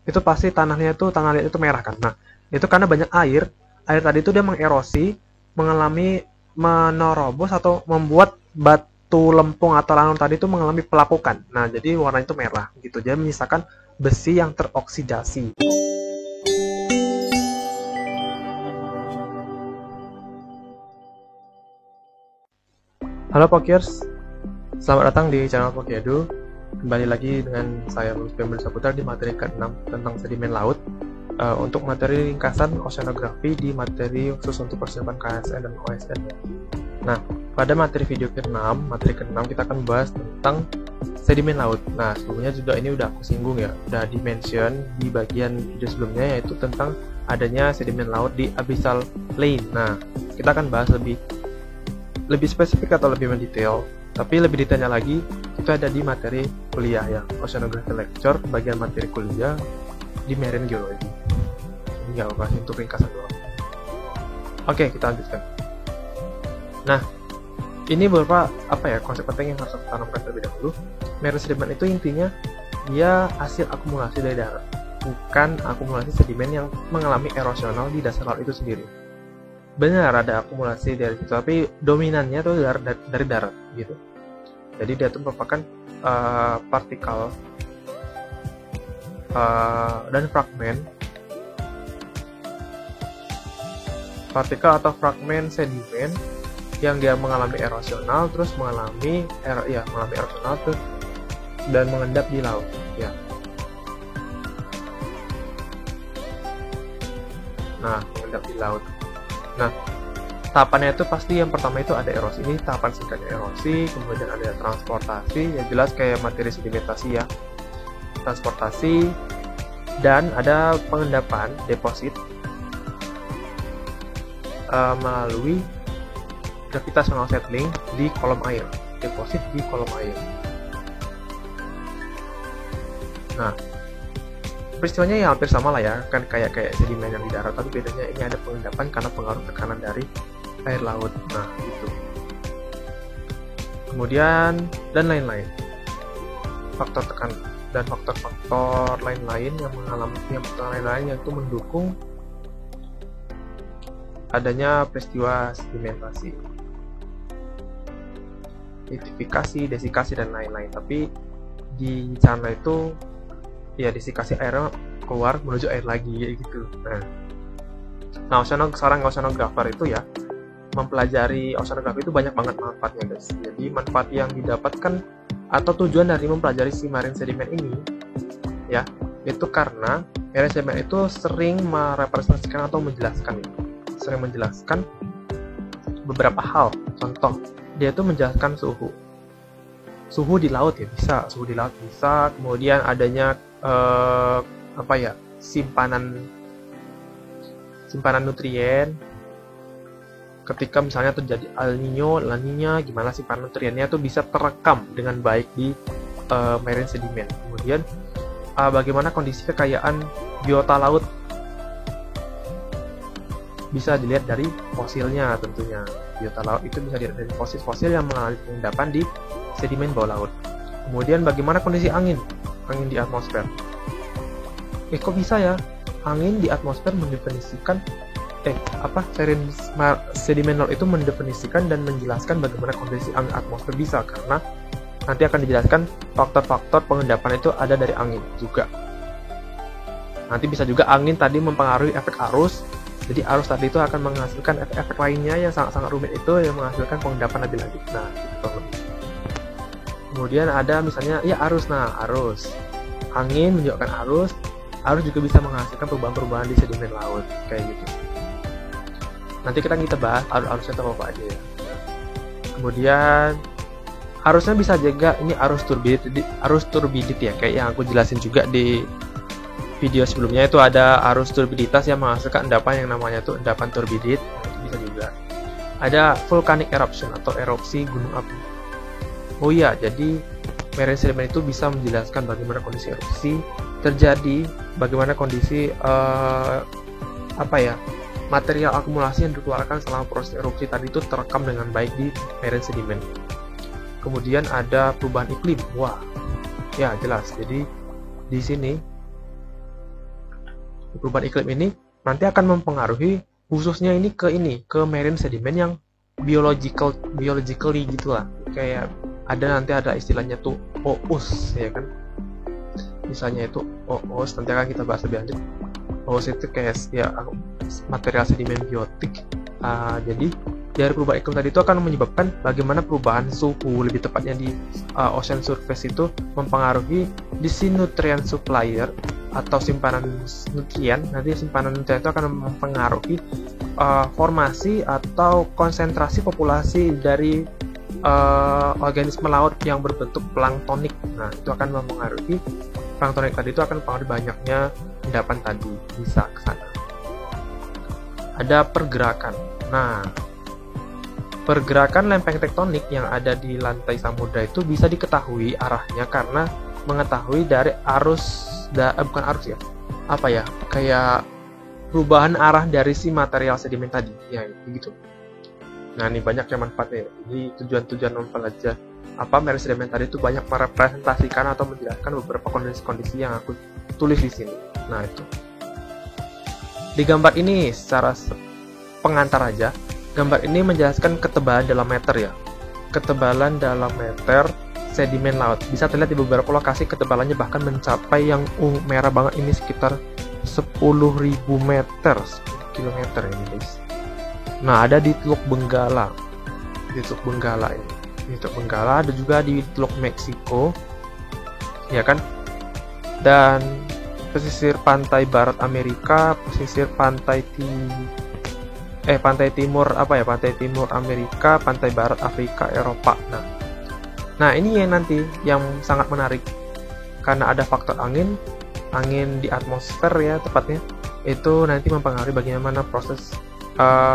itu pasti tanah liat itu merah kan. Nah, itu karena banyak air tadi itu dia mengerosi, mengalami menerobos atau membuat batu lempung atau lanun tadi itu mengalami pelapukan. Nah, jadi warna itu merah gitu. Jadi menyisakan besi yang teroksidasi. Halo Pokers, selamat datang di channel Pokedu. Kembali lagi dengan saya Lutfi Saputra di materi ke-6 tentang sedimen laut. Untuk materi ringkasan oceanografi di materi khusus untuk persiapan KSN dan OSN. Nah, pada materi video ke-6, kita akan membahas tentang sedimen laut. Nah, sebelumnya juga ini udah aku singgung ya, udah di-mention di bagian video sebelumnya, yaitu tentang adanya sedimen laut di abyssal plain. Nah, kita akan bahas lebih spesifik atau lebih mendetail, tapi lebih detailnya lagi itu ada di materi kuliah ya, Oceanography Lecture, bagian materi kuliah di Marine Geology. Ini nggak apa untuk ringkasan doang. Oke, kita lanjutkan. Nah, ini beberapa konsep penting yang harus kita tanamkan terlebih dahulu. Marine sedimen itu intinya dia hasil akumulasi dari darat, bukan akumulasi sedimen yang mengalami erosional di dasar laut itu sendiri. Benar ada akumulasi dari situ, tapi dominannya tuh dari darat gitu. Jadi dia tuh merupakan partikel dan fragmen sedimen yang dia mengalami erosional, terus mengalami erosional terus dan mengendap di laut ya. Nah, mengendap di laut. Nah, tahapannya itu pasti yang pertama itu ada erosi. Ini tahapan singkatnya erosi, kemudian ada transportasi, ya jelas kayak materi sedimentasi ya. Transportasi, dan ada pengendapan, deposit, melalui gravitational settling di kolom air. Deposit di kolom air. Nah, peristiwanya ya hampir sama lah ya, kan kayak sedimen yang di darat, tapi bedanya ini ada pengendapan karena pengaruh tekanan dari air laut. Nah, gitu. Kemudian dan lain-lain. Faktor tekanan dan faktor-faktor lain-lain yang itu mendukung adanya peristiwa sedimentasi, litifikasi, desikasi dan lain-lain. Tapi di sana itu ya desikasi airnya keluar menuju air lagi gitu. Nah, seorang oceanographer itu ya mempelajari oceanografi itu banyak banget manfaatnya guys. Jadi manfaat yang didapatkan atau tujuan dari mempelajari si marine sedimen ini ya, itu karena marine sedimen itu sering merepresentasikan atau menjelaskan beberapa hal. Contoh, dia itu menjelaskan suhu di laut ya, suhu di laut bisa, kemudian adanya simpanan nutrien ketika misalnya terjadi El Nino, La Nina, gimana simpanan nutriennya tuh bisa terekam dengan baik di marine sedimen. Kemudian bagaimana kondisi kekayaan biota laut bisa dilihat dari fosilnya tentunya. Biota laut itu bisa dilihat dari fosil-fosil yang mengalami pengendapan di sedimen bawah laut. Kemudian bagaimana kondisi angin di atmosfer. Kok bisa ya angin di atmosfer mendefinisikan sedimen laut itu mendefinisikan dan menjelaskan bagaimana kondisi angin atmosfer? Bisa karena nanti akan dijelaskan faktor-faktor pengendapan itu ada dari angin juga. Nanti bisa juga angin tadi mempengaruhi efek arus. Jadi arus tadi itu akan menghasilkan efek-efek lainnya yang sangat-sangat rumit itu yang menghasilkan pengendapan lebih lanjut. Nah, gitu. Kemudian ada misalnya ya arus. Nah, arus. Angin menunjukkan arus. Arus juga bisa menghasilkan perubahan-perubahan di sedimen laut kayak gitu. Nanti kita bahas arusnya itu apa aja ya. Kemudian arusnya bisa juga ini arus turbidit ya, kayak yang aku jelasin juga di video sebelumnya. Itu ada arus turbiditas yang menghasilkan endapan yang namanya tuh endapan turbidit. Itu bisa juga. Ada volcanic eruption atau erupsi gunung api. Oh iya, jadi marine sedimen itu bisa menjelaskan bagaimana kondisi erupsi terjadi, bagaimana kondisi material akumulasi yang dikeluarkan selama proses erupsi tadi itu terekam dengan baik di marine sedimen. Kemudian ada perubahan iklim. Wah, ya jelas. Jadi di sini Perubahan iklim ini nanti akan mempengaruhi khususnya ini ke marine sedimen yang biologically gitulah, kayak nanti ada istilahnya tuh OOS ya kan, misalnya itu OOS, nanti akan kita bahas lebih lanjut. OOS itu kayak ya material sedimen biotik. Jadi dari perubahan iklim tadi itu akan menyebabkan bagaimana perubahan suhu, lebih tepatnya di ocean surface itu mempengaruhi di nutrient supplier atau simpanan nutrien. Nanti simpanan nutrien itu akan mempengaruhi formasi atau konsentrasi populasi dari organisme laut yang berbentuk planktonik. Nah, itu akan mempengaruhi planktonik tadi, itu akan mempengaruhi banyaknya endapan tadi, bisa ke sana. Ada pergerakan. Nah, pergerakan lempeng tektonik yang ada di lantai samudra itu bisa diketahui arahnya karena mengetahui dari bukan arus ya, kayak perubahan arah dari si material sedimen tadi, ya gitu. Nah, ini banyak yang manfaatnya. Jadi tujuan mempelajari marine sedimen tadi itu banyak merepresentasikan atau menjelaskan beberapa kondisi-kondisi yang aku tulis di sini. Nah, itu di gambar ini secara pengantar aja. Gambar ini menjelaskan ketebalan dalam meter ya. Ketebalan dalam meter sedimen laut. Bisa terlihat di beberapa lokasi ketebalannya bahkan mencapai yang merah banget ini sekitar 10.000 meter, 10 kilometer ini guys. Nah, ada di Teluk Benggala. Di Teluk Benggala ini. Di Teluk Benggala, ada juga di Teluk Meksiko. Ya kan? Dan pesisir pantai barat Amerika, pesisir pantai timur pantai timur Amerika, pantai barat Afrika, Eropa. Nah, ini yang nanti yang sangat menarik karena ada faktor angin di atmosfer ya tepatnya, itu nanti mempengaruhi bagaimana proses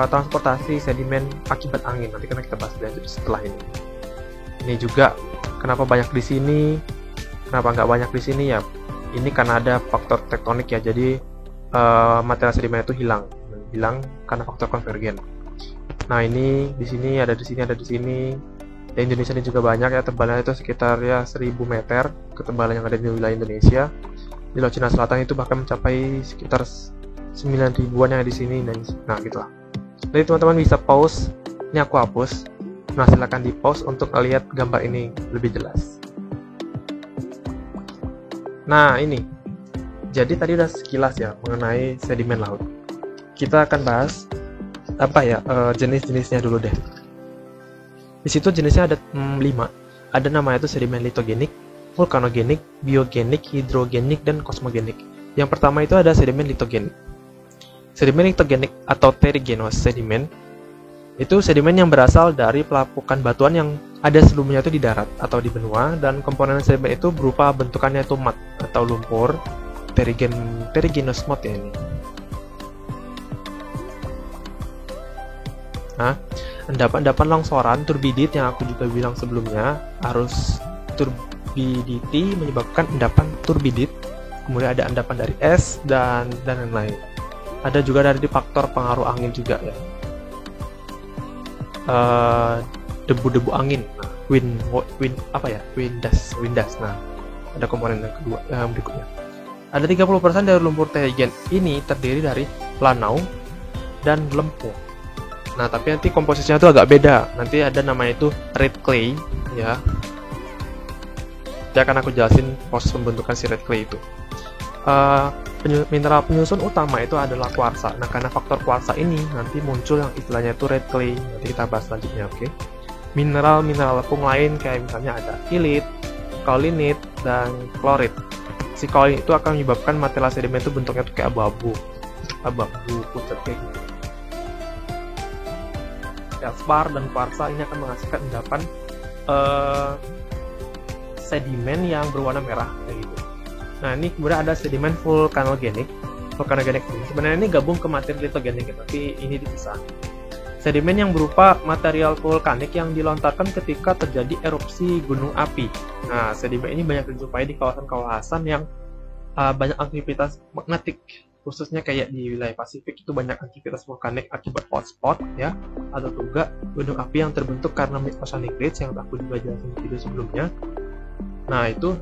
transportasi sedimen akibat angin. Nanti kita bahas lanjut setelah ini. Ini juga kenapa banyak di sini, kenapa nggak banyak di sini ya? Ini karena ada faktor tektonik ya. Jadi material sedimen itu hilang karena faktor konvergen. Nah, ini di sini ada di sini. Di Indonesia ini juga banyak ya, tebalnya itu sekitar ya 1000 meter ketebalan yang ada di wilayah Indonesia. Di Laut Cina Selatan itu bahkan mencapai sekitar 9.000-an yang ada di sini. Nah, gitu lah. Jadi teman-teman bisa pause. Ini aku hapus. Nah, silakan di pause untuk melihat gambar ini lebih jelas. Nah, ini. Jadi tadi udah sekilas ya mengenai sedimen laut. Kita akan bahas jenis-jenisnya dulu deh. Di situ jenisnya ada 5. Ada namanya itu sedimen litogenik, vulkanogenik, biogenik, hidrogenik, dan kosmogenik. Yang pertama itu ada sedimen litogenik. Sedimen litogenik atau terrigenous sedimen itu sedimen yang berasal dari pelapukan batuan yang ada sebelumnya itu di darat atau di benua, dan komponen sedimen itu berupa bentukannya itu mud atau lumpur, terrigenous mud ya ini. Nah, endapan longsoran turbidit yang aku juga bilang sebelumnya, arus turbidity menyebabkan endapan turbidit. Kemudian ada endapan dari es dan lain-lain. Ada juga dari faktor pengaruh angin juga ya. Debu-debu angin, wind dust. Nah, ada komponen yang kedua yang berikutnya. Ada 30% dari lumpur terrigen ini terdiri dari lanau dan lempo. Nah, tapi nanti komposisinya itu agak beda. Nanti ada namanya itu red clay ya. Nanti akan aku jelasin proses pembentukan si red clay itu. Mineral penyusun utama itu adalah kuarsa. Nah, karena faktor kuarsa ini nanti muncul yang istilahnya itu red clay. Nanti kita bahas selanjutnya, oke? Mineral lepung lain kayak misalnya ada kilit, kaulinit, dan klorit. Si kaolin itu akan menyebabkan material sedimen itu bentuknya tuh kayak abu-abu pucat kayak gitu. Feldspar dan kuarsa ini akan menghasilkan endapan sedimen yang berwarna merah kayak gitu. Nah, ini kemudian ada sedimen vulkanogenik. Vulkanogenik ini sebenarnya ini gabung ke materi litogenik, tapi ini dipisah. Sedimen yang berupa material vulkanik yang dilontarkan ketika terjadi erupsi gunung api. Nah, sedimen ini banyak dijumpai di kawasan-kawasan yang banyak aktivitas magnetik, khususnya kayak di wilayah Pasifik itu banyak aktivitas vulkanik akibat hotspot ya, atau juga gunung api yang terbentuk karena oceanic ridge yang aku juga jelasin di video sebelumnya. Nah, itu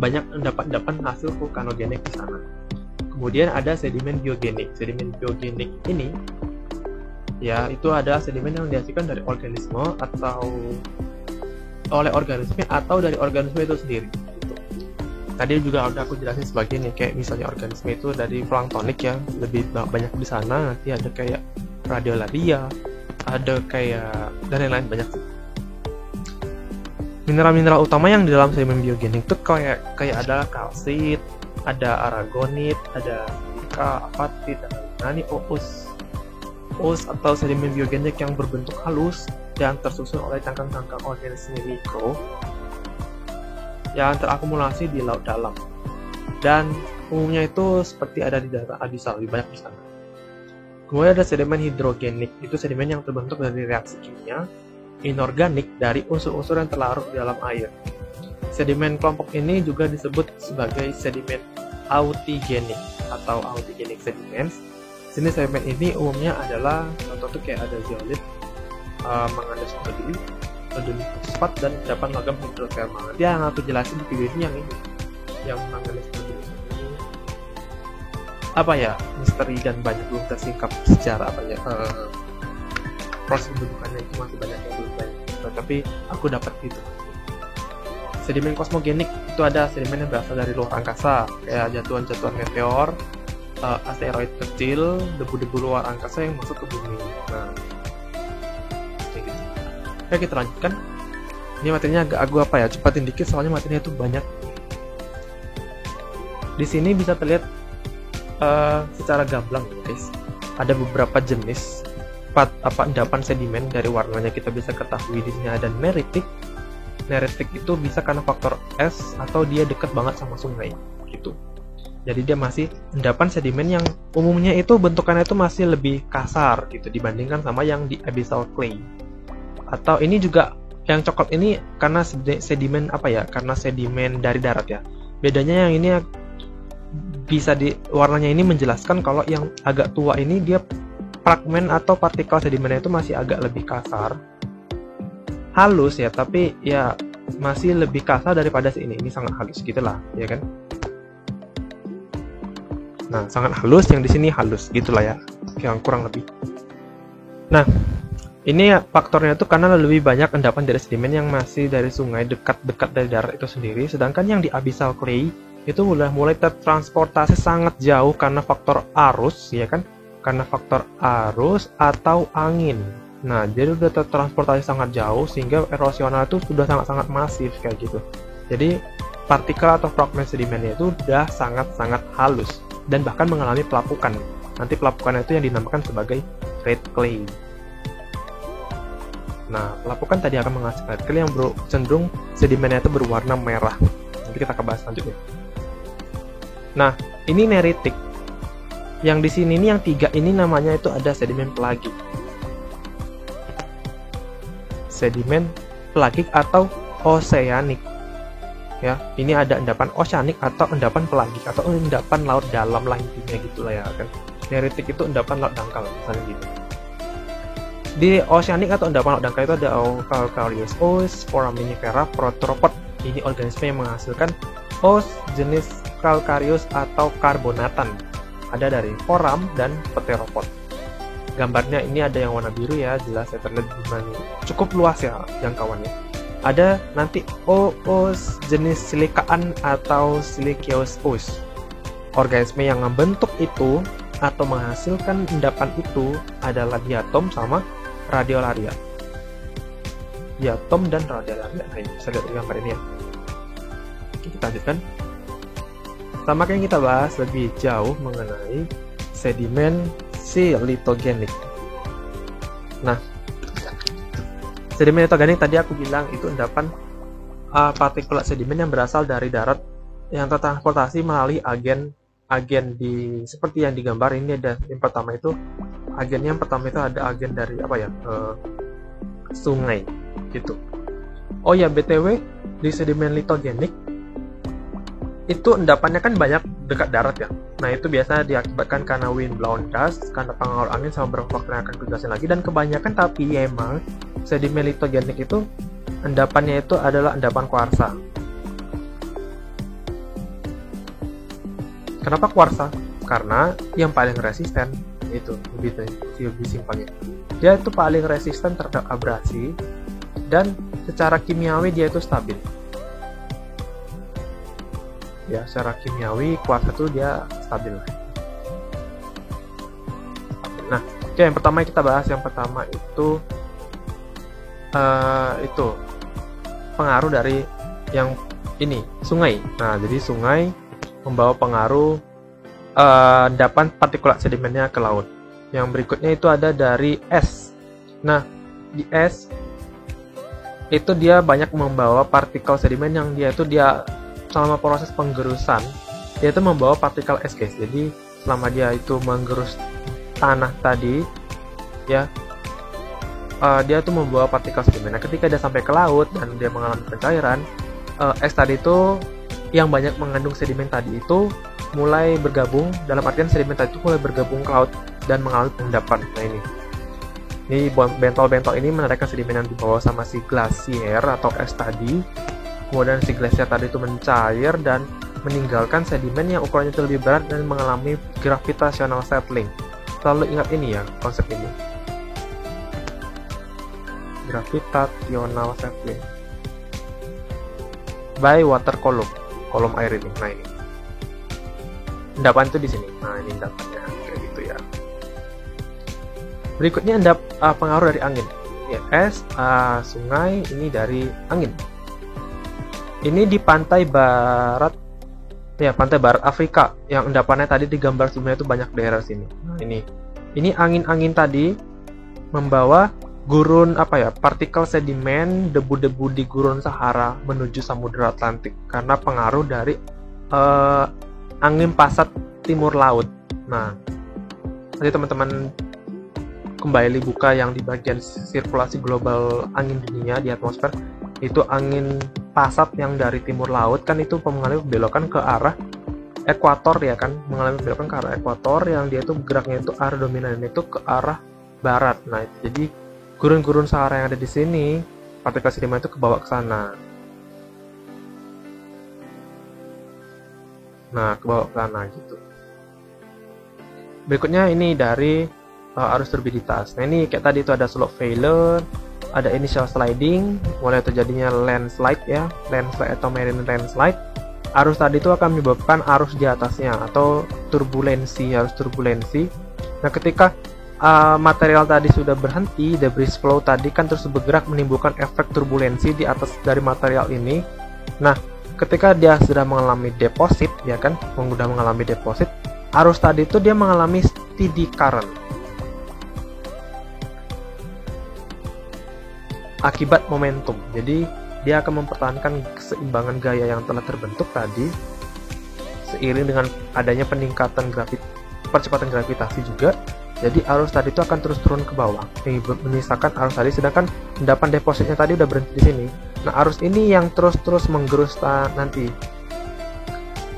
banyak endapan hasil vulkanogenik di sana. Kemudian ada sedimen biogenik. Sedimen biogenik ini ya itu adalah sedimen yang dihasilkan dari organisme atau oleh organisme atau dari organisme itu sendiri. Tadi juga udah aku jelasin sebagian nih, kayak misalnya organisme itu dari planktonik ya, lebih banyak di sana. Nanti ada kayak radiolaria, ada kayak dan lain-lain banyak sih. Mineral-mineral utama yang di dalam sedimen biogenik itu kayak ada kalsit, ada aragonit, ada silika, apatit, dan os atau sedimen biogenik yang berbentuk halus dan tersusun oleh cangkang-cangkang organisme mikro yang terakumulasi di laut dalam, dan umumnya itu seperti ada di daerah abisal, lebih banyak di sana. Kemudian ada sedimen hidrogenik, itu sedimen yang terbentuk dari reaksi kimia inorganik dari unsur-unsur yang terlarut di dalam air. Sedimen kelompok ini juga disebut sebagai sedimen autigenik atau autigenik sediments. Jenis sedimen ini umumnya adalah contoh kayak ada zeolit, manganese noduli, noduli fosfat, dan endapan logam hidrotermal. Dia yang aku jelasin di video ini yang manganese noduli ini apa ya, misteri dan banyak belum tersingkap secara proses pembentukannya itu masih banyak yang belum banyak. Tapi aku dapat gitu. Sedimen kosmogenik itu ada sedimen yang berasal dari luar angkasa, kayak jatuhan-jatuhan meteor, asteroid kecil, debu-debu luar angkasa yang masuk ke bumi. Nah, kayak gitu. Oke, kita lanjutkan. Ini materinya agak cepatin dikit soalnya materinya itu banyak. Di sini bisa terlihat secara gamblang, guys. Ada beberapa jenis endapan sedimen. Dari warnanya kita bisa ketahui di sini ada neritik. Neritik itu bisa karena faktor es atau dia dekat banget sama sungai, gitu. Jadi dia masih endapan sedimen yang umumnya itu bentukannya itu masih lebih kasar gitu dibandingkan sama yang di abyssal clay. Atau ini juga yang coklat ini karena sedimen karena sedimen dari darat ya. Bedanya yang ini bisa warnanya ini menjelaskan kalau yang agak tua ini dia fragmen atau partikel sedimennya itu masih agak lebih kasar. Halus ya, tapi ya masih lebih kasar daripada ini. Ini sangat halus gitulah, ya kan? Nah, sangat halus, yang di sini halus gitulah ya, yang kurang lebih. Nah, ini faktornya itu karena lebih banyak endapan dari sedimen yang masih dari sungai dekat-dekat dari darat itu sendiri, sedangkan yang di abyssal clay itu udah mulai tertransportasi sangat jauh karena faktor arus, ya kan? Karena faktor arus atau angin. Nah, jadi udah tertransportasi sangat jauh sehingga erosional itu sudah sangat-sangat masif kayak gitu. Jadi partikel atau fragmen sedimennya itu udah sangat-sangat halus dan bahkan mengalami pelapukan. Nanti pelapukan itu yang dinamakan sebagai red clay. Nah, pelapukan tadi akan menghasilkan red clay yang cenderung sedimennya itu berwarna merah. Nanti kita akan bahas selanjutnya. Nah, ini neritik. Yang di sini nih yang 3 ini namanya itu ada sedimen pelagik. Sedimen pelagik atau oceanic. Ya, ini ada endapan oceanic atau endapan pelagik atau endapan laut dalam lah intinya gitulah ya kan. Neritik itu endapan laut dangkal misalnya gitu. Di oceanic atau endapan laut dangkal itu ada Calcareous os, Foraminifera, Proteropod. Ini organisme yang menghasilkan os jenis Calcareous atau karbonatan. Ada dari foram dan pteropod. Gambarnya ini ada yang warna biru ya, jelas ya terlihat gimana. Cukup luas ya jangkauannya. Ada nanti os jenis silikaan atau siliceous os. Organisme yang membentuk itu atau menghasilkan endapan itu adalah diatom sama radiolaria. Diatom dan radiolaria. Nah, ini bisa lihat di gambar ini ya. Oke, kita lanjutkan. Sama kayak kita bahas lebih jauh mengenai sedimen silitogenik. Nah, sedimen silitogenik tadi aku bilang itu endapan partikulat sedimen yang berasal dari darat yang tertransportasi melalui agen di seperti yang digambar ini. Ada yang pertama itu ada agen dari sungai gitu. Oh ya, BTW di sedimen litogenik itu endapannya kan banyak dekat darat ya. Nah, itu biasanya diakibatkan karena wind blown dust, karena pengaruh angin sama beberapa faktor yang akan kejelasin lagi. Dan kebanyakan tapi emang sedimen litogenik itu endapannya itu adalah endapan kuarsa. Kenapa kuarsa? Karena yang paling resisten itu lebih simpelnya, dia itu paling resisten terhadap abrasi dan secara kimiawi dia itu stabil. Ya, secara kimiawi kuarsa itu dia stabil. Nah, oke, yang pertama kita bahas. Yang pertama itu pengaruh dari yang ini, sungai. Nah, jadi sungai membawa pengaruh endapan partikulat sedimennya ke laut. Yang berikutnya itu ada dari es. Nah, di es itu dia banyak membawa partikel sedimen yang dia selama proses penggerusan dia itu membawa partikel es, guys. Jadi selama dia itu menggerus tanah tadi, ya, dia itu membawa partikel sedimen. Nah, ketika dia sampai ke laut dan dia mengalami pencairan, es tadi itu yang banyak mengandung sedimen tadi itu mulai bergabung, dalam artian sedimen tadi itu mulai bergabung ke laut dan mengalami pengendapan. Nah, ini bentol-bentol ini menandakan sedimen yang dibawa sama si glasier atau es tadi. Kemudian si glasier tadi itu mencair dan meninggalkan sedimen yang ukurannya itu lebih berat dan mengalami gravitational settling. Selalu ingat ini ya, konsep ini, gravitational settling by water column, kolom air ini. Nah, ini endapan itu di sini. Nah, ini endapannya kayak gitu ya. Berikutnya pengaruh dari angin. Ya, es, sungai, ini dari angin. Ini di pantai barat, ya, pantai barat Afrika yang endapannya tadi digambar sebelumnya itu banyak daerah sini. Nah, ini angin-angin tadi membawa gurun partikel sedimen, debu-debu di gurun Sahara menuju Samudra Atlantik karena pengaruh dari angin pasat timur laut. Nah, nanti teman-teman kembali buka yang di bagian sirkulasi global angin dunia di atmosfer, itu angin pasat yang dari timur laut kan itu mengalami belokan ke arah ekuator, ya kan, mengalami belokan ke arah ekuator yang dia itu geraknya itu arah dominan itu ke arah barat. Nah, jadi gurun-gurun Sahara yang ada di sini, partikel sedimen itu kebawa ke sana. Nah, kebawa ke sana gitu. Berikutnya ini dari arus turbiditas. Nah, ini kayak tadi itu ada slope failure, ada initial sliding, mulai terjadinya landslide ya, landslide atau marine landslide. Arus tadi itu akan menyebabkan arus di atasnya atau turbulensi, arus turbulensi. Nah, ketika material tadi sudah berhenti, debris flow tadi kan terus bergerak menimbulkan efek turbulensi di atas dari material ini. Nah, ketika dia sudah mengalami deposit, ya kan, sudah mengalami deposit, arus tadi itu dia mengalami steady current akibat momentum. Jadi dia akan mempertahankan keseimbangan gaya yang telah terbentuk tadi seiring dengan adanya peningkatan percepatan gravitasi juga. Jadi arus tadi itu akan terus turun ke bawah, menyisakan arus tadi, sedangkan endapan depositnya tadi udah berhenti di sini. Nah, arus ini yang terus menggerus nanti.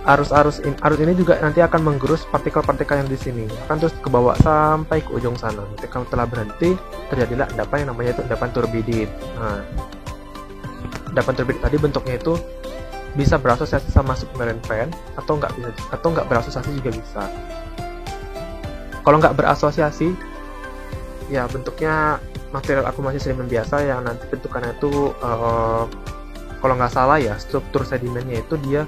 Arus ini juga nanti akan menggerus partikel-partikel yang di sini, akan terus ke bawah sampai ke ujung sana. Nanti kalau telah berhenti, terjadilah endapan yang namanya itu endapan turbidit. Nah, endapan turbidit tadi bentuknya itu bisa berasosiasi sama submarine fan atau nggak berasosiasi juga bisa. Kalau nggak berasosiasi, ya bentuknya material akumulasi sedimen biasa yang nanti bentukannya itu kalau nggak salah ya, struktur sedimennya itu dia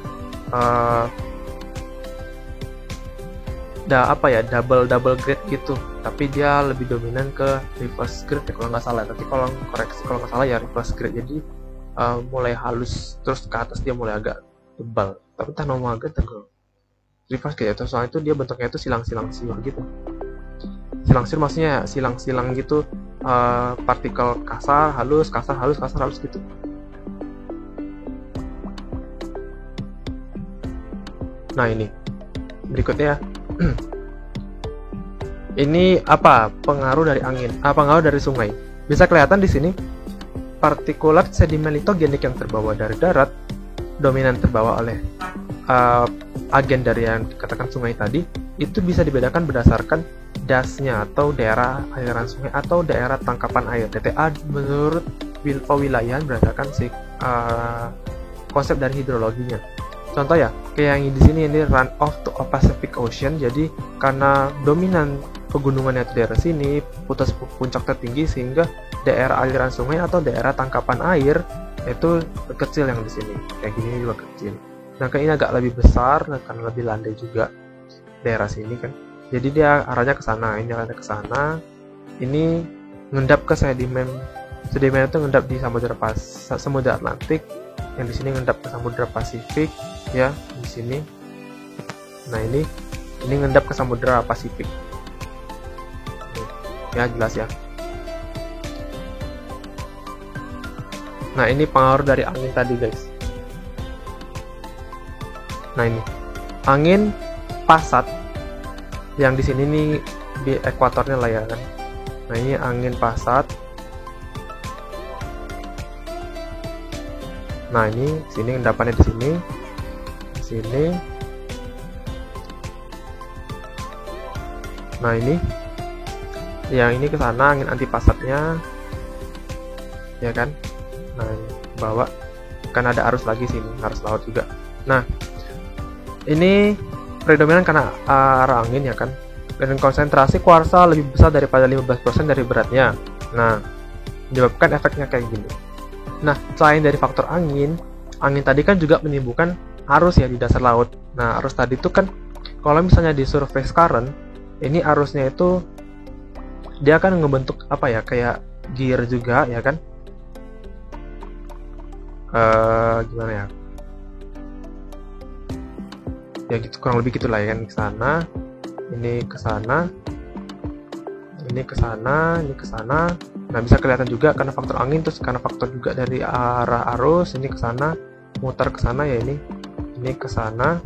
double grade gitu, tapi dia lebih dominan ke reverse grade ya, kalau nggak salah. Tapi kalau koreksi kalau nggak salah ya reverse grade, jadi mulai halus terus ke atas dia mulai agak tebal, tapi entah nomor agak tebal reverse grade itu, soalnya itu dia bentuknya itu silang-silang gitu. Silang-silang maksudnya silang-silang gitu, partikel kasar halus gitu. Nah, ini berikutnya ini pengaruh dari angin, pengaruh dari sungai. Bisa kelihatan di sini partikulat sedimen litogenik yang terbawa dari darat, dominan terbawa oleh agen dari yang dikatakan sungai tadi, itu bisa dibedakan berdasarkan dasnya atau daerah aliran sungai atau daerah tangkapan air, DTA, menurut pewilayahan berdasarkan konsep dari hidrologinya. Contoh ya, kayak yang di sini ini run off to a Pacific Ocean. Jadi karena dominan pegunungannya di daerah sini, puncak tertinggi, sehingga daerah aliran sungai atau daerah tangkapan air itu kecil yang di sini. Kayak gini juga kecil. Sedangkan ini agak lebih besar, akan lebih landai juga daerah sini kan. Jadi dia arahnya ke sana, ini arahnya ke sana. Ini ngendap ke sedimen. Sedimen itu ngendap di Samudra Atlantik. Yang di sini ngendap ke Samudra Pasifik ya, di sini. Nah, ini ngendap ke Samudra Pasifik. Ya, jelas ya. Nah, ini pengaruh dari angin tadi, guys. Nah, ini angin pasat yang di sini nih di ekuatornya lah ya kan. Nah, ini angin pasat. Nah, ini sini endapannya di sini. Di sini. Nah, ini yang ini ke sana angin antipasatnya. Ya kan? Nah, ini bawa kan ada arus lagi sini, arus laut juga. Nah, ini predominan karena arah angin ya kan. Dan konsentrasi kuarsa lebih besar daripada 15% dari beratnya. Nah, menyebabkan efeknya kayak gini. Nah, selain dari faktor angin tadi kan juga menimbulkan arus ya di dasar laut. Nah, arus tadi itu kan kalau misalnya di surface current, ini arusnya itu dia akan ngebentuk apa ya, kayak gear juga ya kan. Gimana ya? Ya gitu, kurang lebih gitulah ya kan, ke sana, ini ke sana, ini ke sana, ini ke sana. Nah, bisa kelihatan juga karena faktor angin, terus karena faktor juga dari arah arus, ini ke sana, mutar ke sana ya, ini ke sana.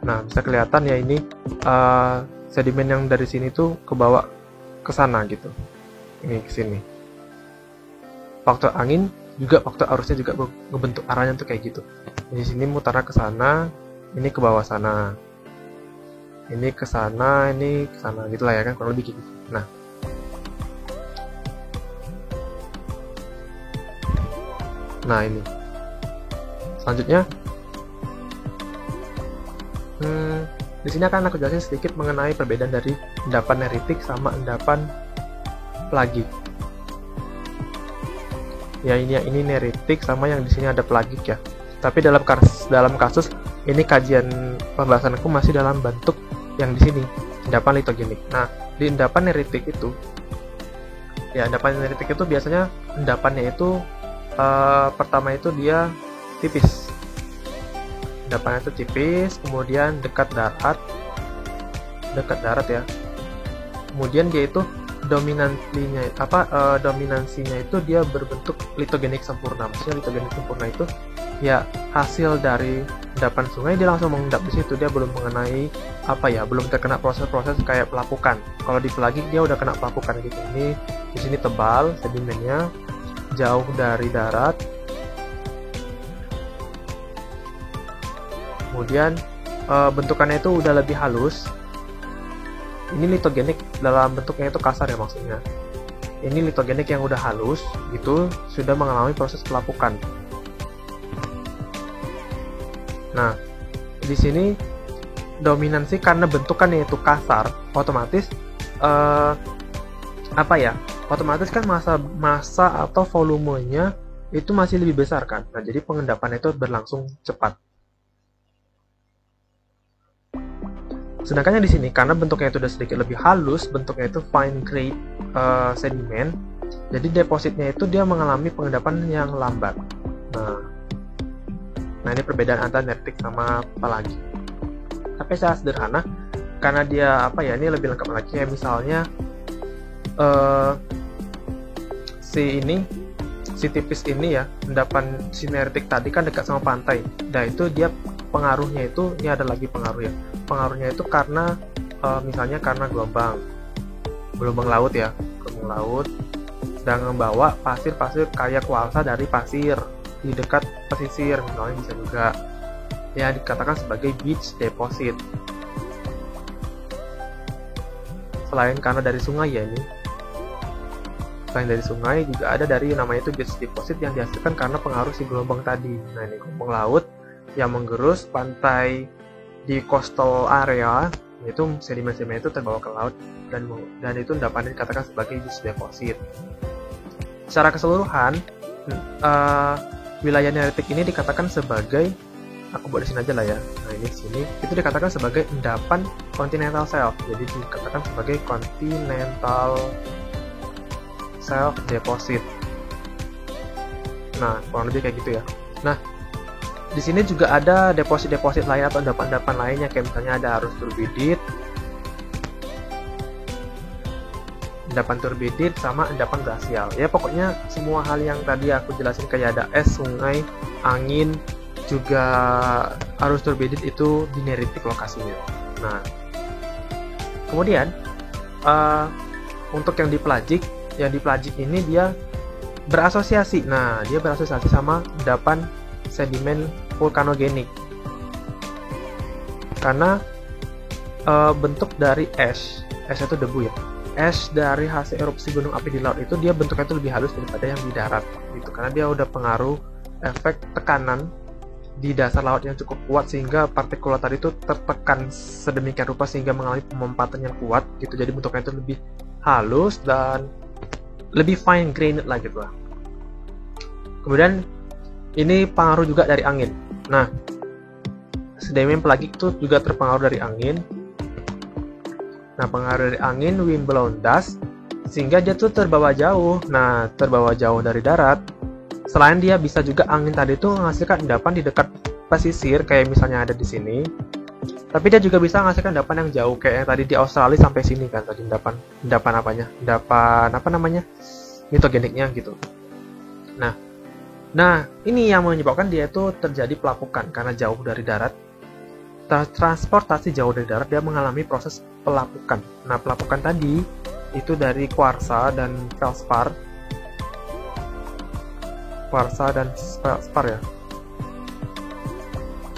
Nah, bisa kelihatan ya ini sedimen yang dari sini tuh kebawa ke sana gitu. Ini ke sini. Faktor angin juga faktor arusnya juga ngebentuk arahnya tuh kayak gitu. Di sini mutarnya ke sana, ini ke bawah sana. Ini ke sana, ini ke sana gitulah ya kan, kurang lebih gitu. Nah, ini selanjutnya di sini akan aku jelasin sedikit mengenai perbedaan dari endapan neritik sama endapan plagik. Ya, ini neritik sama yang di sini ada plagik ya. Tapi dalam kasus ini kajian pembahasanku masih dalam bentuk yang di sini, endapan litogenik. Nah, di endapan neritik itu ya, endapan neritik itu biasanya endapannya itu pertama itu dia tipis. Endapannya itu tipis, kemudian dekat darat ya. Kemudian dia itu dominansinya itu dia berbentuk litogenik sempurna. Maksudnya litogenik sempurna itu ya hasil dari endapan sungai, dia langsung mengendap di situ, dia belum mengenai belum terkena proses-proses kayak pelapukan. Kalau di plagik dia udah kena pelapukan gitu. Ini di sini tebal sedimennya, jauh dari darat. Kemudian bentukannya itu udah lebih halus. Ini litogenik dalam bentuknya itu kasar ya maksudnya. Ini litogenik yang udah halus gitu, sudah mengalami proses pelapukan. Nah, di sini dominansi karena bentukannya itu kasar, otomatis otomatis kan massa atau volumenya itu masih lebih besar kan. Nah, jadi pengendapan itu berlangsung cepat. Sedangkan di sini karena bentuknya itu udah sedikit lebih halus, bentuknya itu fine grade sedimen, jadi depositnya itu dia mengalami pengendapan yang lambat. Nah, ini perbedaan antara neritik sama plagik. Tapi secara sederhana, karena dia ini lebih lengkap lagi ya, misalnya si tipis ini ya, endapan neritik tadi kan dekat sama pantai. Nah, itu dia pengaruhnya itu, ini ada lagi pengaruh ya. Pengaruhnya itu karena misalnya karena gelombang laut ya, gelombang laut sedang membawa pasir-pasir kayak kuarsa dari pasir di dekat pesisir, misalnya bisa juga ya dikatakan sebagai beach deposit. Selain karena dari sungai ya, ini selain dari sungai juga ada dari namanya itu beach deposit yang dihasilkan karena pengaruh si gelombang tadi. Nah, ini gelombang laut yang menggerus pantai di coastal area, itu sedimen-sedimen itu terbawa ke laut dan itu dapat dikatakan sebagai use deposit. Secara keseluruhan, wilayah neritik ini dikatakan sebagai, aku buat di sini aja lah ya. Nah ini sini itu dikatakan sebagai endapan continental shelf. Jadi dikatakan sebagai continental shelf deposit. Nah kurang lebih kayak gitu ya. Nah di sini juga ada deposit-deposit lain atau endapan-endapan lainnya, kayak misalnya ada arus turbidit, endapan turbidit sama endapan glasial. Ya pokoknya semua hal yang tadi aku jelasin, kayak ada es, sungai, angin, juga arus turbidit itu di neritik lokasinya. Nah, kemudian untuk yang di pelagik ini dia berasosiasi. Nah, dia berasosiasi sama endapan sedimen vulkanogenik. Karena bentuk dari es itu debu ya. Es dari hasil erupsi gunung api di laut itu dia bentuknya itu lebih halus daripada yang di darat gitu, karena dia udah pengaruh efek tekanan di dasar laut yang cukup kuat sehingga partikulat tadi itu tertekan sedemikian rupa sehingga mengalami pemempatan yang kuat gitu. Jadi bentuknya itu lebih halus dan lebih fine grained lah gitu lah. Kemudian ini pengaruh juga dari angin. Nah, sedimen pelagik itu juga terpengaruh dari angin. Nah, pengaruh dari angin, wind blown dust, sehingga dia tuh terbawa jauh. Nah, terbawa jauh dari darat. Selain dia bisa juga angin tadi tuh menghasilkan endapan di dekat pesisir, kayak misalnya ada di sini. Tapi dia juga bisa menghasilkan endapan yang jauh, kayak yang tadi di Australia sampai sini kan tadi endapan apanya? Endapan apa namanya? Mitogeniknya gitu. Nah, ini yang menyebabkan dia itu terjadi pelapukan karena jauh dari darat. Transportasi jauh dari darat, dia mengalami proses pelapukan. Nah, pelapukan tadi itu dari kuarsa dan feldspar. Kuarsa dan feldspar ya.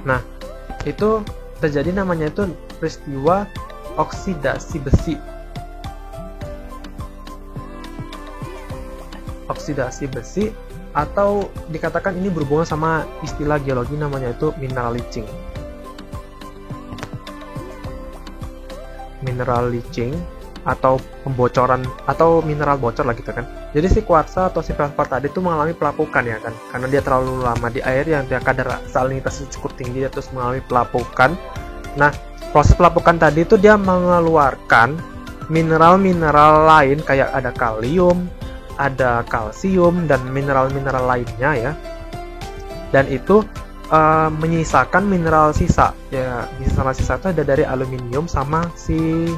Nah, itu terjadi namanya itu peristiwa oksidasi besi. Oksidasi besi, atau dikatakan ini berhubungan sama istilah geologi namanya itu mineral leaching. Mineral leaching atau pembocoran atau mineral bocor lah gitu kan. Jadi si kuarsa atau si feldspar tadi itu mengalami pelapukan ya kan, karena dia terlalu lama di air yang dia kadar salinitasnya cukup tinggi, dia terus mengalami pelapukan. Nah, proses pelapukan tadi itu dia mengeluarkan mineral-mineral lain kayak ada kalium, ada kalsium dan mineral-mineral lainnya ya. Dan itu menyisakan mineral sisa. Ya, mineral sisa itu ada dari aluminium sama si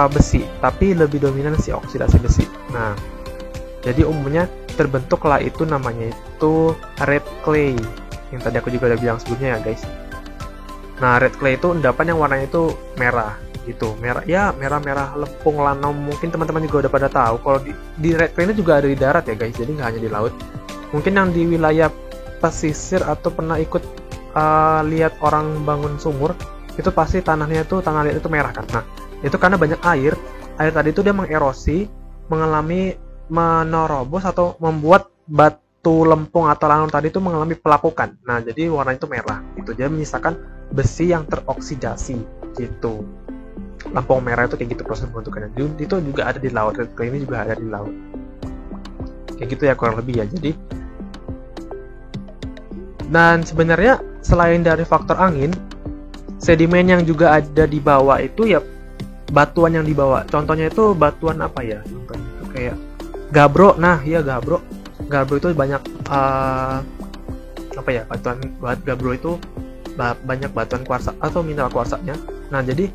besi, tapi lebih dominan si oksidasi besi. Nah, jadi umumnya terbentuklah itu namanya itu red clay. Yang tadi aku juga udah bilang sebelumnya ya, guys. Nah, red clay itu endapan yang warnanya itu merah gitu, merah ya, merah-merah lempung lanau. Mungkin teman-teman juga udah pada tahu kalau di red clay ini juga ada di darat ya guys, jadi nggak hanya di laut. Mungkin yang di wilayah pesisir atau pernah ikut lihat orang bangun sumur, itu pasti tanah liat itu merah kan. Nah, itu karena banyak air tadi itu dia mengerosi, mengalami menerobos atau membuat batu lempung atau lanau tadi itu mengalami pelapukan. Nah, jadi warna itu merah itu, dia menyisakan besi yang teroksidasi gitu. Lempung merah itu kayak gitu proses pembentukannya. Itu juga ada di laut, red clay ini juga ada di laut. Kayak gitu ya kurang lebih ya. Jadi, dan sebenarnya selain dari faktor angin, sedimen yang juga ada di bawah itu ya batuan yang dibawa. Contohnya itu batuan apa ya? Contohnya itu kayak gabbro. Nah, iya gabbro. Gabbro itu banyak apa ya? Batuan gabbro itu banyak batuan kuarsa atau mineral kuarsanya. Nah, jadi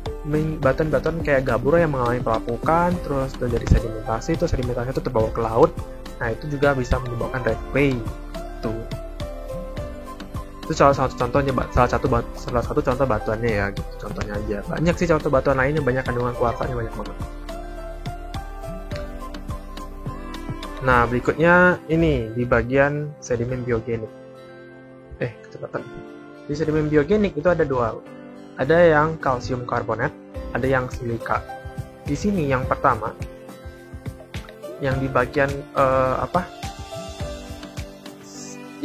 batuan-batuan kayak gabbro yang mengalami pelapukan, terus terjadi sedimentasi, itu sedimentasi itu terbawa ke laut. Nah, itu juga bisa menyebabkan red clay. Itu salah satu contohnya, salah satu contoh batuannya ya, gitu. Contohnya aja. Banyak sih contoh batuan lainnya, banyak kandungan kuarsanya banyak banget. Nah, berikutnya ini di bagian sedimen biogenik. Kecepatan. Di sedimen biogenik itu ada dua. Ada yang kalsium karbonat, ada yang silika. Di sini yang pertama, yang di bagian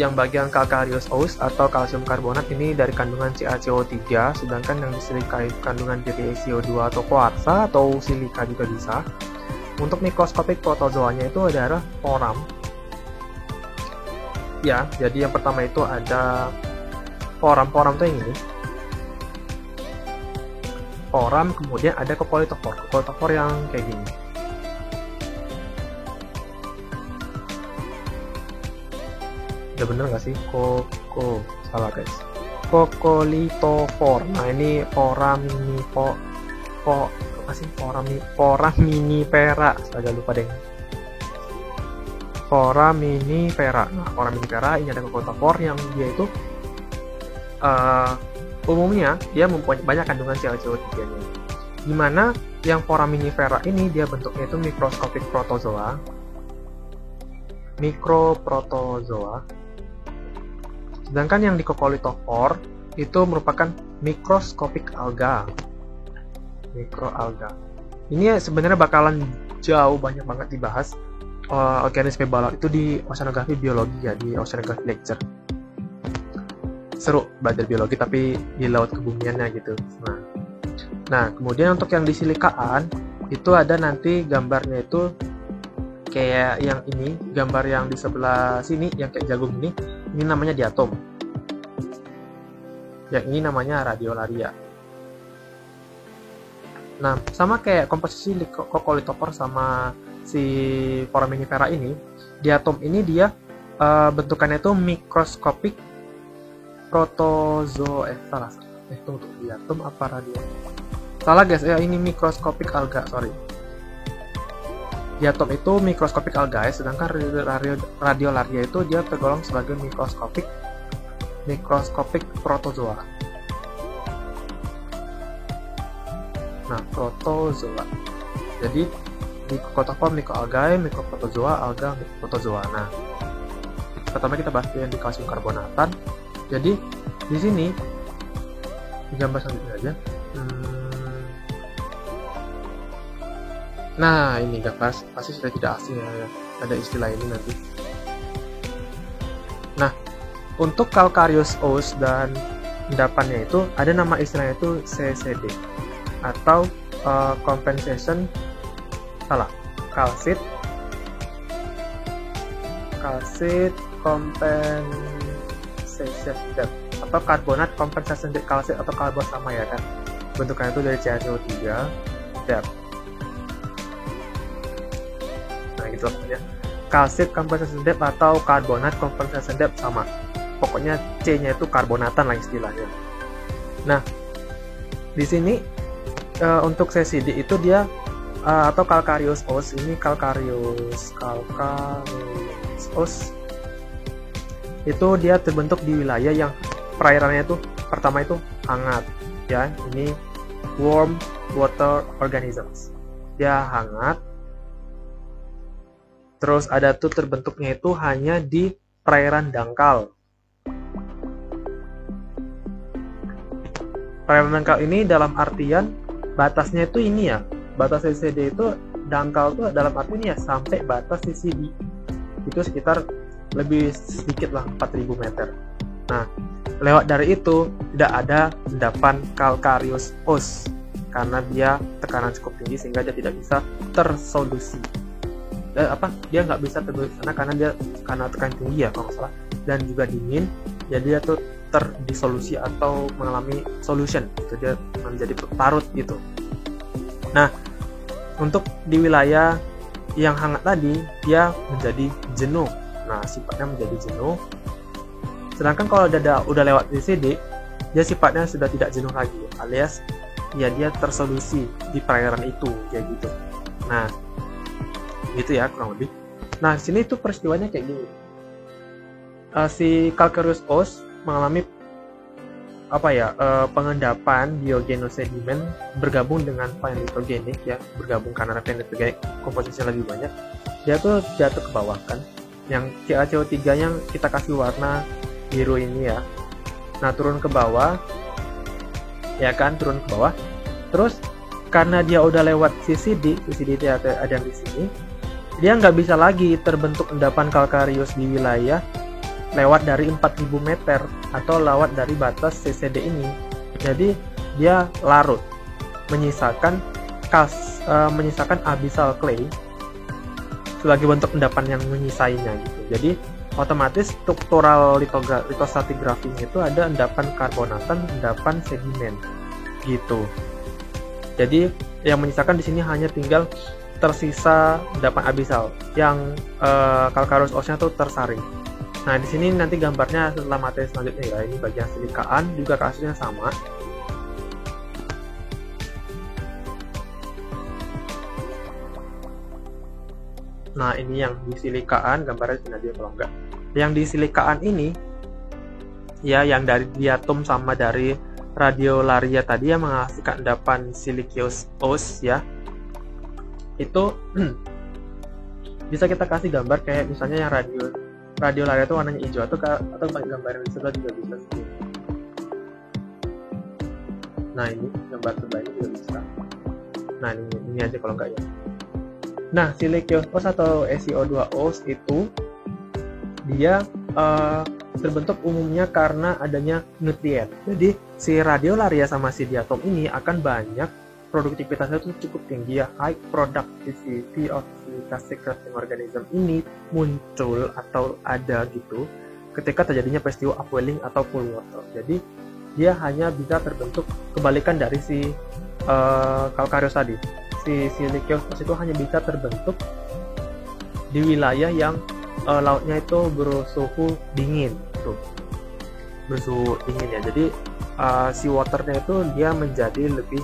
yang bagian calcareous ose atau kalsium karbonat ini dari kandungan CaCO3, sedangkan yang disilikai kandungan dari CO2 atau kuarsa atau silika juga bisa. Untuk mikroskopik protozoanya itu adalah foram. Ya, jadi yang pertama itu ada foram itu yang ini. Foram, kemudian ada kokolitofor yang kayak gini. Udah bener nggak sih? Salah guys. Kokolitofor. Nah ini foraminifera. Saya lupa deh. Foraminifera. Nah, foraminifera ini ada kokolitofor yang dia itu umumnya dia mempunyai banyak kandungan CaCO3-nya. Dimana yang foraminifera ini dia bentuknya itu mikroskopik protozoa. Sedangkan yang di kokolitofor itu merupakan mikroskopik alga. Mikroalga. Ini sebenarnya bakalan jauh banyak banget dibahas organisme bawah itu di oceanografi biologi ya, di oceanografi lecture. Seru belajar biologi tapi di laut kebumiannya gitu. Nah, kemudian untuk yang di silikaan itu ada nanti gambarnya itu kayak yang ini, gambar yang di sebelah sini yang kayak jagung ini namanya diatom. Yang ini namanya radiolaria. Nah, sama kayak komposisi kokolitofor sama si foraminifera ini, diatom ini dia bentukannya itu mikroskopik tunggu, diatom apa radio? Salah guys, ini mikroskopik alga, sorry. Diatom itu mikroskopik alga, sedangkan radiolaria itu dia tergolong sebagai mikroskopik protozoa. Nah, protozoa. Jadi di kokolitofor mikroalgae, mikroprotozoa, alga, mikroprotozoa. Nah, pertama kita bahas yang di kalsium karbonatan. Jadi di sini di gambar selanjutnya aja. Nah, ini gambar pasti sudah tidak asing ya, ada istilah ini nanti. Nah, untuk calcareous ose dan endapannya itu ada nama istilahnya itu CCD atau calcite compensation depth atau karbonat compensation calcite atau karbon sama ya kan, bentukannya itu dari CaCO3 depth. Nah gitu ya, calcite compensation depth atau karbonat compensation depth sama, pokoknya C nya itu karbonatan lah istilahnya. Nah di sini untuk CCD itu dia atau calcareous ose, ini calcareous ose itu dia terbentuk di wilayah yang perairannya itu pertama itu hangat ya, ini warm water organisms, dia hangat. Terus ada tuh terbentuknya itu hanya di perairan dangkal. Perairan dangkal ini dalam artian batasnya itu ini ya, batas CCD itu dangkal tuh dalam arti ini ya sampai batas CCD itu sekitar lebih sedikit lah 4000 meter. Nah, lewat dari itu tidak ada endapan calcareous ose karena dia tekanan cukup tinggi sehingga dia tidak bisa tersolusi. Dia nggak bisa tersolusi karena tekanan tinggi ya kalau nggak salah, dan juga dingin, jadi dia tuh terdisolusi atau mengalami solution, itu dia menjadi larut gitu. Nah, untuk di wilayah yang hangat tadi dia menjadi jenuh. Nah, sifatnya menjadi jenuh. Sedangkan kalau udah lewat CCD, dia sifatnya sudah tidak jenuh lagi, alias ya dia tersolusi di perairan itu kayak gitu. Nah, gitu ya kurang lebih. Nah, sini tuh peristiwanya kayak gini. Si calcareous ose mengalami pengendapan biogenosedimen bergabung dengan phenetogenik ya, bergabung karena phenetogenik komposisinya lebih banyak. Dia tuh jatuh ke bawah kan. Yang CaCO3 yang kita kasih warna biru ini ya. Nah, turun ke bawah. Ya kan, turun ke bawah. Terus karena dia udah lewat CCD itu ada yang di sini. Dia nggak bisa lagi terbentuk endapan calcareous di wilayah lewat dari 4000 meter atau lewat dari batas CCD ini. Jadi dia larut, menyisakan abyssal clay sebagai bentuk endapan yang menyisainya gitu. Jadi otomatis struktural lithostratigraphy itu ada endapan karbonatan, endapan sedimen gitu. Jadi yang menyisakan di sini hanya tinggal tersisa endapan abyssal yang calcareous ose-nya tuh tersaring. Nah, di sini nanti gambarnya setelah materi selanjutnya ya. Ini bagian silikaan juga kasusnya sama. Nah, ini yang di silikaan, gambarnya sini aja kalau enggak. Yang di silikaan ini ya, yang dari diatom sama dari radiolaria tadi yang menghasilkan endapan siliceous ose ya. Itu bisa kita kasih gambar kayak misalnya yang radiolaria itu warnanya hijau, atau gambar yang di sebelah juga bisa sih. Nah, ini gambar sebelah ini juga bisa. Nah, ini aja kalau enggak ya. Nah, siliceous ose atau SiO2-ose itu dia terbentuk umumnya karena adanya nutrien. Jadi si radiolaria sama si diatom ini akan banyak, produktivitasnya itu cukup tinggi ya. High productivity of silica secreting organism ini muncul atau ada gitu ketika terjadinya peristiwa upwelling atau full water. Jadi dia hanya bisa terbentuk kebalikan dari si calcareous tadi. Si siliceous ose itu hanya bisa terbentuk di wilayah yang lautnya itu bersuhu dingin tuh, bersuhu dingin ya. Jadi si waternya itu dia menjadi lebih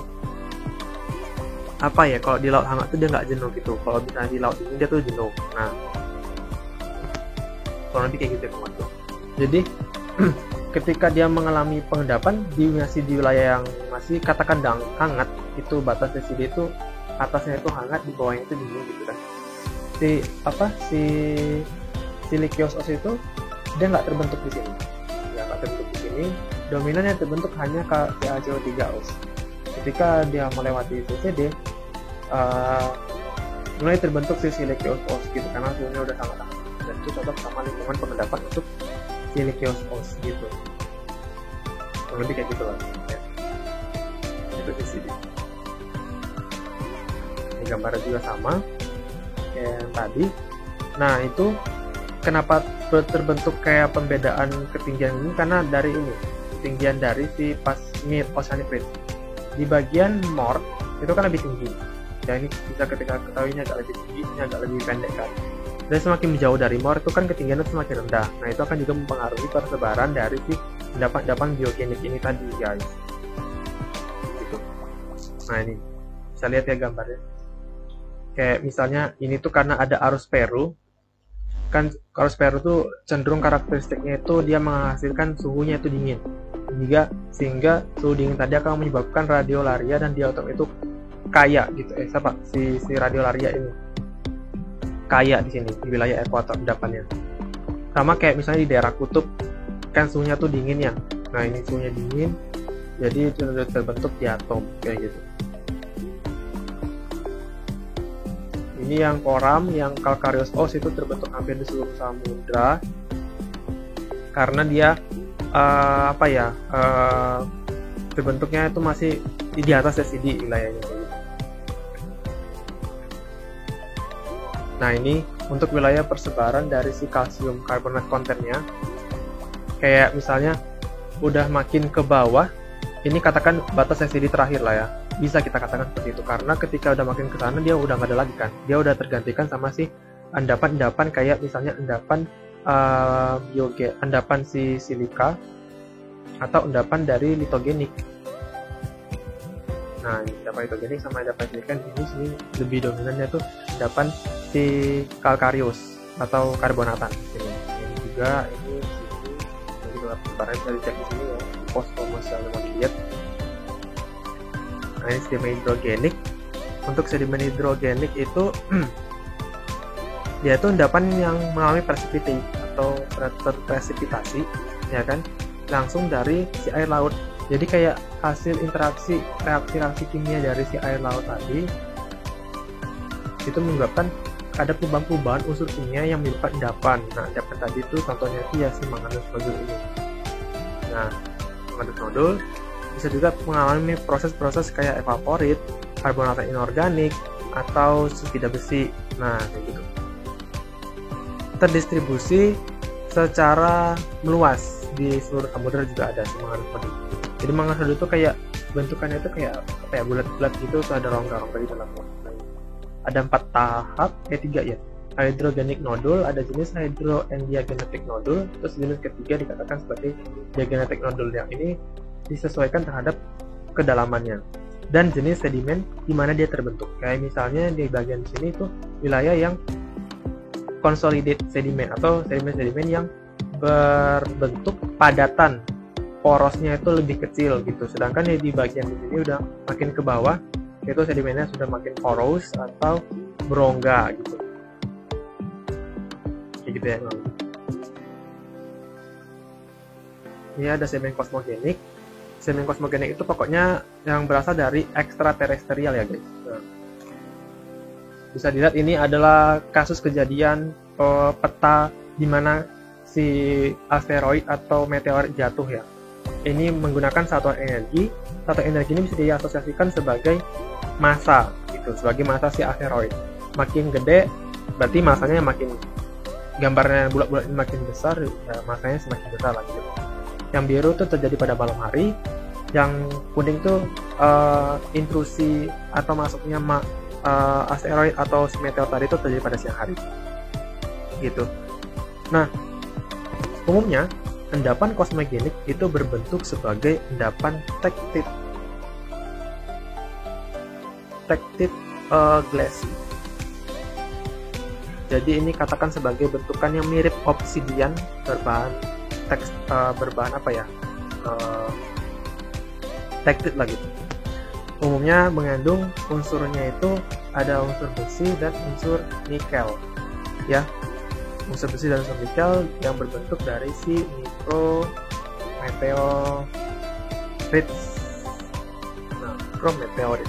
apa ya, kalau di laut hangat tuh dia nggak jenuh gitu, kalau misalnya di laut dingin dia tuh jenuh. Nah, kalau nanti kayak gitu ya teman-teman. Jadi ketika dia mengalami pengendapan masih di wilayah yang masih katakan hangat, itu batas CCD itu atasnya itu hangat, di bawahnya itu dingin gitu kan. Si siliceous ose itu dia nggak terbentuk di sini, ya nggak terbentuk di sini. Dominan yang terbentuk hanya CaCO3-ose. Ketika dia melewati CCD, mulai terbentuk si siliceous ose gitu, karena suhunya udah sangat hangat dan itu cocok sama lingkungan pengendapan untuk siliceous ose gitu. Lebih kayak gitu lah ya. Itu CCD. Ini gambarnya juga sama kayak yang tadi. Nah, itu kenapa terbentuk kayak pembedaan ketinggian ini, karena dari ini ketinggian dari si plasmid oceanic ridge. Di bagian mort itu kan lebih tinggi ya, ini bisa ketika ketahuinya agak lebih tinggi, ini agak lebih pendek kan. Dan semakin menjauh dari mort itu kan ketinggiannya semakin rendah. Nah, itu akan juga mempengaruhi persebaran dari si endapan biogenik ini tadi guys gitu. Nah, ini bisa lihat ya gambarnya, kayak misalnya ini tuh karena ada arus Peru kan. Arus Peru tuh cenderung karakteristiknya itu dia menghasilkan suhunya itu dingin, sehingga suhu dingin tadi akan menyebabkan radiolaria dan diatom itu kaya gitu. Si radiolaria ini kaya di sini di wilayah ekuator endapannya. Sama kayak misalnya di daerah kutub kan suhunya tuh dingin ya. Nah, ini suhunya dingin, jadi itu terbentuk diatom kayak gitu. Ini yang koram, yang calcareous ose itu terbentuk hampir di seluruh samudra karena dia terbentuknya itu masih di atas CCD wilayahnya. Nah, ini untuk wilayah persebaran dari si kalsium karbonat kontennya, kayak misalnya udah makin ke bawah, ini katakan batas CCD terakhir lah ya, bisa kita katakan seperti itu, karena ketika udah makin ke sana dia udah nggak ada lagi kan, dia udah tergantikan sama si endapan kayak misalnya endapan si silika atau endapan dari litogenik. Nah, endapan litogenik sama endapan silika ini sini lebih dominannya tuh endapan si calcareous atau karbonatan ini juga. Ini juga persebaran bisa dicek di sini ya, post komersial mau dilihat. Nah, ini sedimen hidrogenik. Untuk sedimen hidrogenik itu dia itu endapan yang mengalami presipitasi atau presipitasi ya kan, langsung dari si air laut. Jadi kayak hasil reaksi kimia dari si air laut tadi itu menyebabkan ada perubahan unsur kimia yang menyebabkan endapan. Nah, endapan tadi tuh contohnya itu ya si manganus nodul ini. Nah, manganus nodul bisa juga mengalami proses-proses kayak evaporit, karbonat inorganik, atau sulfida besi. Nah, kayak gitu. Terdistribusi secara meluas di seluruh samudra juga ada si manganus nodul. Jadi manganus nodul itu kayak bentukannya itu kayak apa ya, bulat-bulat gitu, tuh ada rongga-rongga di dalamnya. Ada 4 tahap, 3 ya. Hydrogenic nodul, ada jenis hydro and diagenetic nodul, terus jenis ketiga dikatakan sebagai diagenetic nodul, yang ini disesuaikan terhadap kedalamannya dan jenis sedimen di mana dia terbentuk. Kayak misalnya di bagian sini tuh wilayah yang consolidated sedimen atau sedimen-sedimen yang berbentuk padatan, porosnya itu lebih kecil gitu. Sedangkan di bagian di sini udah makin ke bawah, itu sedimennya sudah makin porous atau berongga gitu. Kayak gitu ya. Ini ada sedimen kosmogenik. Sedimen kosmogenik itu pokoknya yang berasal dari ekstraterestrial ya guys. Nah, bisa dilihat ini adalah kasus kejadian peta di mana si asteroid atau meteorit jatuh ya. Ini menggunakan satuan energi. Satuan energi ini bisa diasosiasikan sebagai massa gitu, sebagai massa si asteroid. Makin gede berarti massanya makin, gambarnya bulat-bulat ini makin besar, ya massanya semakin besar lagi gitu. Yang biru itu terjadi pada malam hari, yang kuning itu intrusi atau masuknya asteroid atau meteor tadi itu terjadi pada siang hari gitu. Nah, umumnya endapan kosmogenik itu berbentuk sebagai endapan tektite glacier. Jadi ini katakan sebagai bentukan yang mirip obsidian berbahan apa ya, tektite lah gitu. Umumnya mengandung unsurnya itu ada unsur besi dan unsur nikel ya. Unsur besi dan unsur nikel yang berbentuk dari si mikrometeorit. Nah, mikrometeorit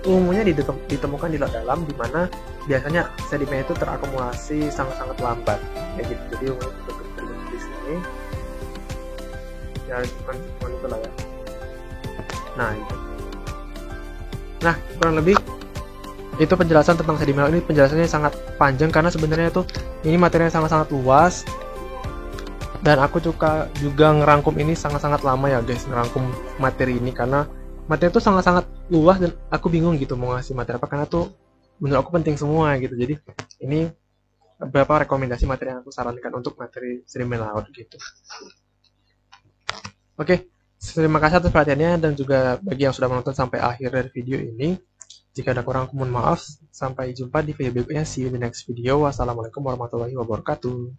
umumnya ditemukan di laut dalam, di mana biasanya sedimen itu terakumulasi sangat-sangat lambat kayak gitu. Jadi umumnya berbentuk di sini ya, cuma itu lah ya. Nah, itu. Nah, kurang lebih itu penjelasan tentang sedimen. Ini penjelasannya sangat panjang karena sebenarnya itu ini materinya sangat-sangat luas, dan aku juga ngerangkum ini sangat-sangat lama ya guys, ngerangkum materi ini karena materi itu sangat-sangat luas dan aku bingung gitu mau ngasih materi apa, karena tuh menurut aku penting semua gitu. Jadi ini beberapa rekomendasi materi yang aku sarankan untuk materi sedimen laut gitu. Oke, terima kasih atas perhatiannya dan juga bagi yang sudah menonton sampai akhir dari video ini. Jika ada kurang, mohon maaf. Sampai jumpa di video berikutnya. See you in the next video. Wassalamualaikum warahmatullahi wabarakatuh.